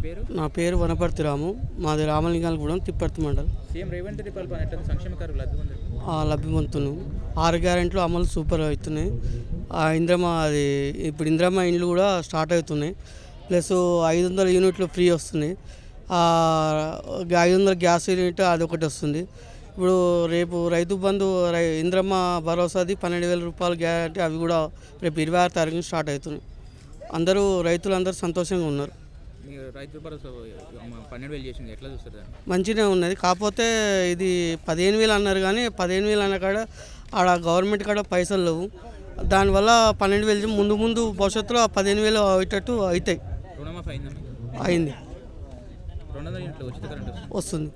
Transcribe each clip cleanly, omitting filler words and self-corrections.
పేరు? నా పేరు వనపర్తి రాము. మాది రామలింగాలగూడెం, తిప్పర్తి మండలం. సీఎం రేవంత్ రెడ్డి పాలన ఎట్లా సంక్షేమ కార్యక్రమాలు లబ్ధి పొందుతున్నాం. 6 గ్యారెంట్లు అమలు సూపర్ అవుతున్నాయి. అది ఇప్పుడు ఇందిరమ్మ ఇండ్లు కూడా స్టార్ట్ అవుతున్నాయి. ప్లస్ 500 యూనిట్లు ఫ్రీ వస్తున్నాయి. 500 గ్యాస్ యూనిట్ అదొకటి వస్తుంది. ఇప్పుడు రేపు రైతు బంధు ఇందిరమ్మ భరోసాది 12,000 రూపాయలు గ్యారెంటీ, అవి కూడా రేపు 26 తారీఖున స్టార్ట్ అవుతున్నాయి. రైతులందరూ సంతోషంగా ఉన్నారు. రైతు భరోసా 12,000 చేసింది, ఎట్లా చూస్తారు? మంచిగా ఉన్నది. కాకపోతే ఇది 15,000 అన్నారు, కానీ 15,000 అన్న కాడ ఆడ గవర్నమెంట్ కాడ పైసలు లేవు. దానివల్ల 12,000 ముందు భవిష్యత్తులో 15,000 అయ్యేటట్టు అవుతాయి. రుణమాఫీ అయింది, 200 యూనిట్లు ఉచిత కరెంట్ వస్తుంది.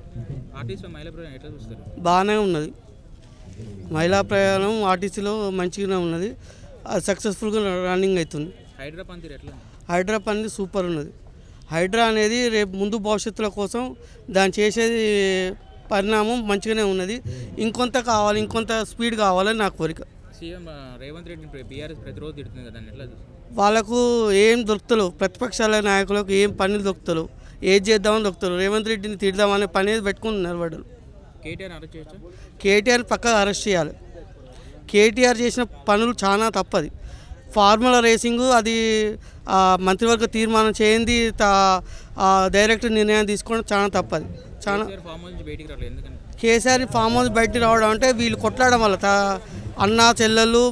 ఆర్టీసీ మహిళా ప్రయాణం ఎట్లా చూస్తారు? బాగానే ఉన్నది. మహిళా ప్రయాణం ఆర్టీసీలో మంచిగానే ఉన్నది. అది సక్సెస్ఫుల్గా రన్నింగ్ అవుతుంది. హైడ్రా పని సూపర్ ఉన్నది. హైడ్రా అనేది రేపు ముందు భవిష్యత్తుల కోసం దాన్ని చేసేది పరిణామం మంచిగానే ఉన్నది. ఇంకొంత స్పీడ్ కావాలని నా కోరిక. సీఎం రేవంత్ రెడ్డి బీఆర్ఎస్ ప్రతిరోజు తిడుతుంది కదా, ఎట్లా వాళ్ళకు ఏం దొరుకుతలేవు, ప్రతిపక్షాల నాయకులకు ఏం పనులు దొరుకుతలేవు, ఏది చేద్దామని దొరుకుతారు. రేవంత్ రెడ్డిని తిడదామనే పని పెట్టుకుంటున్నారు వాడు. కేటీఆర్ పక్కగా అరెస్ట్ చేయాలి. కేటీఆర్ చేసిన పనులు చాలా తప్పది. ఫార్ములా రేసింగు అది మంత్రివర్గ తీర్మానం చేయింది, డైరెక్ట్ నిర్ణయం తీసుకోవడం చాలా తప్పది. కేసీఆర్ ఫామ్ హౌస్ బయటికి రావడం అంటే వీళ్ళు కొట్లాడడం వల్ల, అన్న చెల్లెళ్ళు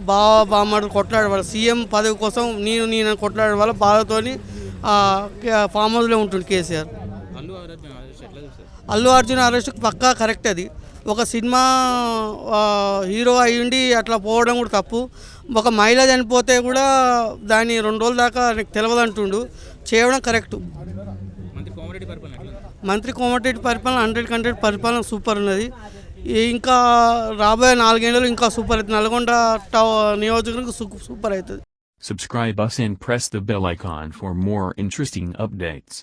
బామ్మడు కొట్లాడడం వల్ల, సీఎం పదవి కోసం నేను కొట్లాడడం వల్ల బాధతోని ఫామ్ హౌస్లో ఉంటుంది కేసీఆర్. అల్లు అర్జున్ అరెస్ట్ పక్కా కరెక్ట్. అది ఒక సినిమా హీరో అయ్యుండి అట్లా పోవడం కూడా తప్పు. ఒక మహిళ చనిపోతే కూడా దాన్ని 2 రోజుల దాకా నాకు తెలియదు అంటుండు, చేయడం కరెక్టు. మంత్రి కోమటిరెడ్డి పరిపాలన 100% పరిపాలన సూపర్ ఉన్నది. ఇంకా రాబోయే 4 ఏళ్ళు ఇంకా సూపర్ అవుతుంది. నల్గొండ నియోజకవర్గం సూపర్ అవుతుంది. Subscribe us and press the bell icon for more interesting updates.